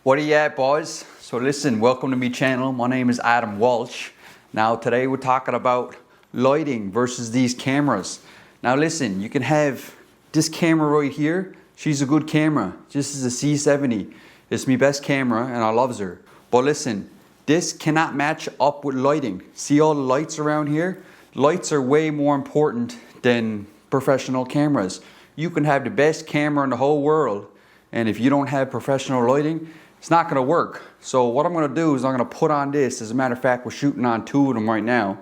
What are you at, boys? So listen, welcome to my channel. My name is Adam Walsh. Now today we're talking about lighting versus these cameras. Now listen, you can have this camera right here. She's a good camera. This is a C70. It's my best camera and I loves her. But listen, this cannot match up with lighting. See all the lights around here? Lights are way more important than professional cameras. You can have the best camera in the whole world, and if you don't have professional lighting, it's not gonna work. So what I'm gonna do is I'm gonna put on this. As a matter of fact, we're shooting on two of them right now.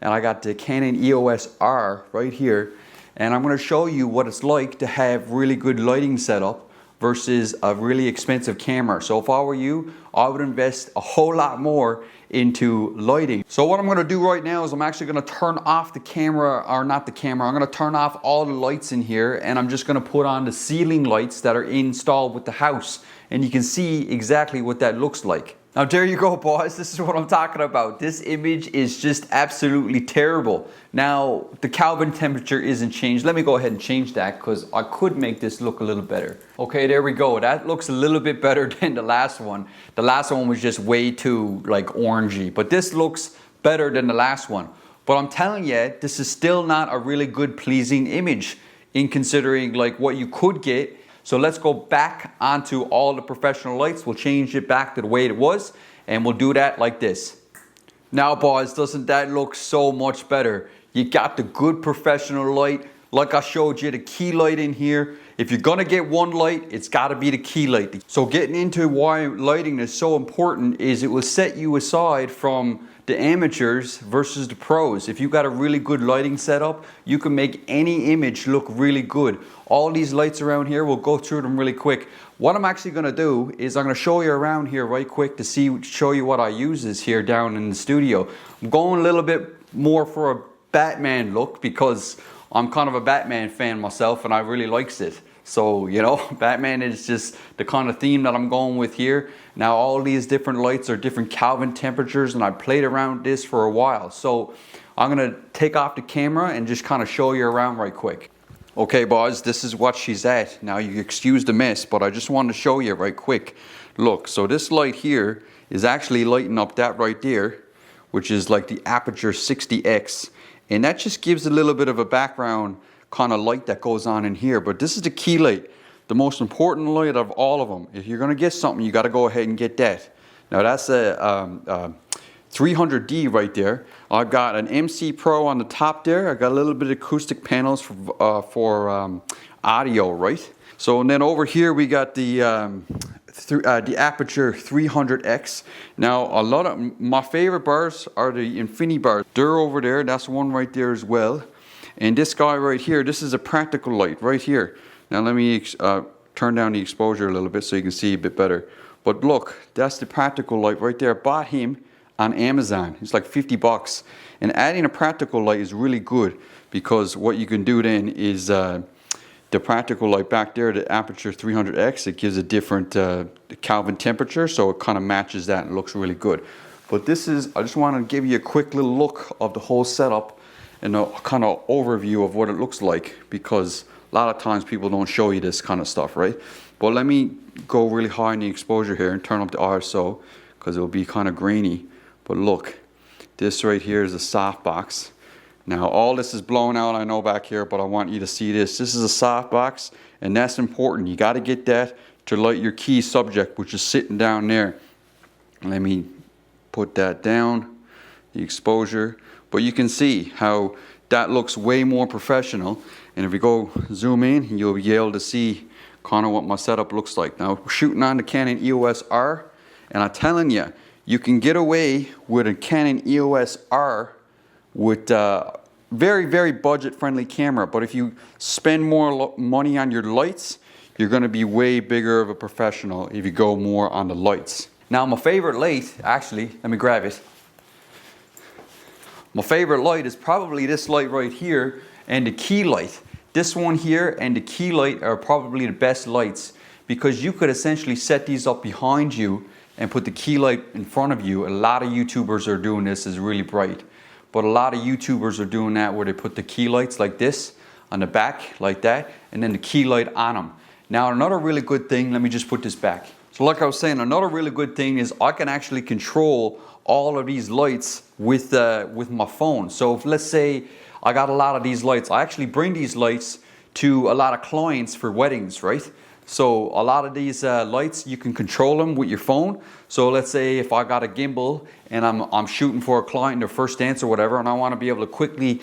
And I got the Canon EOSR right here. And I'm gonna show you what it's like to have really good lighting setup versus a really expensive camera. So if I were you, I would invest a whole lot more into lighting. So what I'm gonna do right now is I'm actually gonna turn off the camera, or not the camera, I'm gonna turn off all the lights in here and I'm just gonna put on the ceiling lights that are installed with the house. And you can see exactly what that looks like. Now there you go, boys, this is what I'm talking about. This image is just absolutely terrible. Now the Kelvin temperature isn't changed. Let me go ahead and change that because I could make this look a little better. Okay, there we go. That looks a little bit better than the last one. The last one was just way too like orangey, but this looks better than the last one. But I'm telling you, this is still not a really good pleasing image in considering like what you could get. So let's go back onto all the professional lights. We'll change it back to the way it was and we'll do that like this. Now boys, doesn't that look so much better? You got the good professional light. Like I showed you, the key light in here. If you're gonna get one light, it's gotta be the key light. So getting into why lighting is so important is it will set you aside from the amateurs versus the pros. If you got a really good lighting setup, you can make any image look really good. All these lights around here, we'll go through them really quick. What I'm actually gonna do is I'm gonna show you around here right quick to show you what I use here down in the studio. I'm going a little bit more for a Batman look because I'm kind of a Batman fan myself and I really likes it. So, you know, Batman is just the kind of theme that I'm going with here. Now, all these different lights are different Kelvin temperatures and I played around this for a while. So I'm gonna take off the camera and just kind of show you around right quick. Okay, boys, this is what she's at. Now, you excuse the mess, but I just wanted to show you right quick. Look, so this light here is actually lighting up that right there, which is like the Aputure 60X. And that just gives a little bit of a background kind of light that goes on in here. But this is the key light, the most important light of all of them. If you're gonna get something, you gotta go ahead and get that. Now that's a 300D right there. I've got an MC Pro on the top there. I got a little bit of acoustic panels for audio, right? So and then over here we got the Aputure 300X. Now a lot of my favorite bars are the Infinibar. They're over there. That's one right there as well. And this guy right here, this is a practical light right here. Now let me turn down the exposure a little bit so you can see a bit better. But look, that's the practical light right there. I bought him on Amazon. It's like 50 bucks. And adding a practical light is really good because what you can do then is the practical light back there, the Aputure 300X, it gives a different Kelvin temperature, so it kind of matches that and looks really good. But this is, I just want to give you a quick little look of the whole setup and a kind of overview of what it looks like because a lot of times people don't show you this kind of stuff, right? But let me go really high in the exposure here and turn up the ISO because it will be kind of grainy. But look, this right here is a softbox. Now all this is blown out, I know back here, but I want you to see this. This is a softbox and that's important. You got to get that to light your key subject, which is sitting down there. Let me put that down, the exposure. But you can see how that looks way more professional. And if we go zoom in, you'll be able to see kind of what my setup looks like. Now, we're shooting on the Canon EOSR, and I'm telling you, you can get away with a Canon EOSR with very, very budget-friendly camera. But if you spend more money on your lights, you're gonna be way bigger of a professional if you go more on the lights. Now, my favorite light, actually, let me grab it. My favorite light is probably this light right here and the key light. This one here and the key light are probably the best lights because you could essentially set these up behind you and put the key light in front of you. A lot of YouTubers are doing this, is really bright. But a lot of YouTubers are doing that where they put the key lights like this on the back like that and then the key light on them. Now another really good thing, let me just put this back. So like I was saying, another really good thing is I can actually control all of these lights with my phone. So if, let's say I got a lot of these lights, I actually bring these lights to a lot of clients for weddings, right? So a lot of these lights, you can control them with your phone. So let's say if I got a gimbal and I'm shooting for a client in their first dance or whatever, and I want to be able to quickly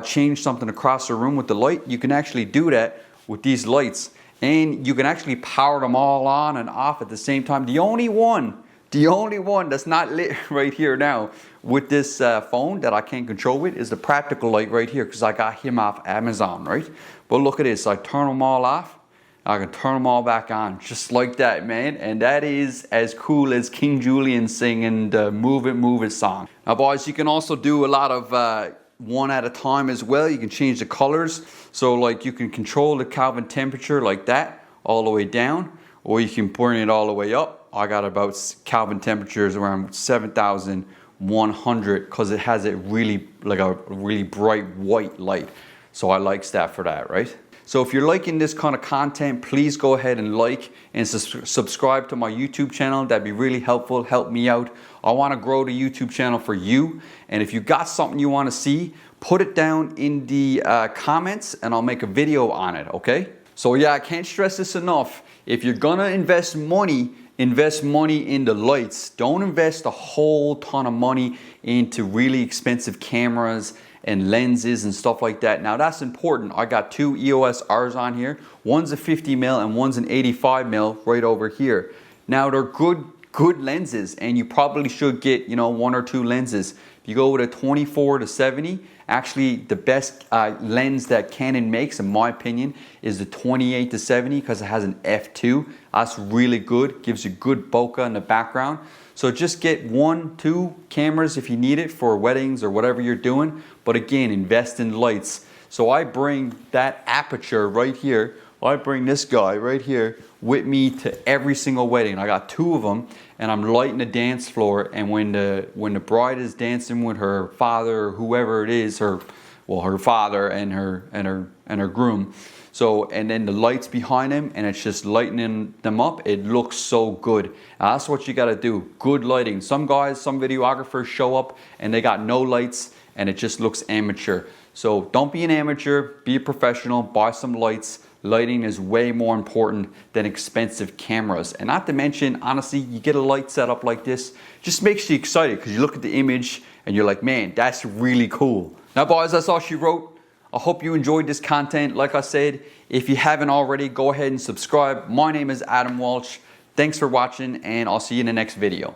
change something across the room with the light, you can actually do that with these lights. And you can actually power them all on and off at the same time. The only one that's not lit right here now with this phone that I can't control with is the practical light right here, because I got him off Amazon, right? But look at this, I turn them all off, I can turn them all back on, just like that, man. And that is as cool as King Julian singing the Move It, Move It song. Now boys, you can also do a lot of one at a time as well. You can change the colors. So like you can control the Kelvin temperature like that, all the way down, or you can bring it all the way up. I got about Kelvin temperatures around 7,100 because it has it really like a really bright white light. So I likes that for that, right? So if you're liking this kind of content, please go ahead and like and subscribe to my YouTube channel. That'd be really helpful, help me out. I want to grow the YouTube channel for you. And if you got something you want to see, put it down in the comments and I'll make a video on it, okay? So yeah, I can't stress this enough. If you're gonna invest money in the lights. Don't invest a whole ton of money into really expensive cameras and lenses and stuff like that. Now that's important. I got two EOSRs on here. One's a 50mm and one's an 85mm right over here. Now they're good lenses, and you probably should get, you know, one or two lenses. If you go with a 24-70, actually the best lens that Canon makes, in my opinion, is the 28-70 because it has an f2. That's really good, gives you good bokeh in the background. So just get 1-2 cameras if you need it for weddings or whatever you're doing. But again, invest in lights. So I bring that Aputure right here. I bring this guy right here with me to every single wedding. I got two of them, and I'm lighting the dance floor. And when the bride is dancing with her father or whoever it is, her father and her groom. So, and then the lights behind him, and it's just lightening them up. It looks so good. That's what you got to do. Good lighting. Some guys, some videographers show up and they got no lights, and it just looks amateur. So don't be an amateur. Be a professional. Buy some lights. Lighting is way more important than expensive cameras. And not to mention, honestly, you get a light setup like this, just makes you excited because you look at the image and you're like, man, that's really cool. Now, boys, that's all she wrote. I hope you enjoyed this content. Like I said, if you haven't already, go ahead and subscribe. My name is Adam Walsh. Thanks for watching, and I'll see you in the next video.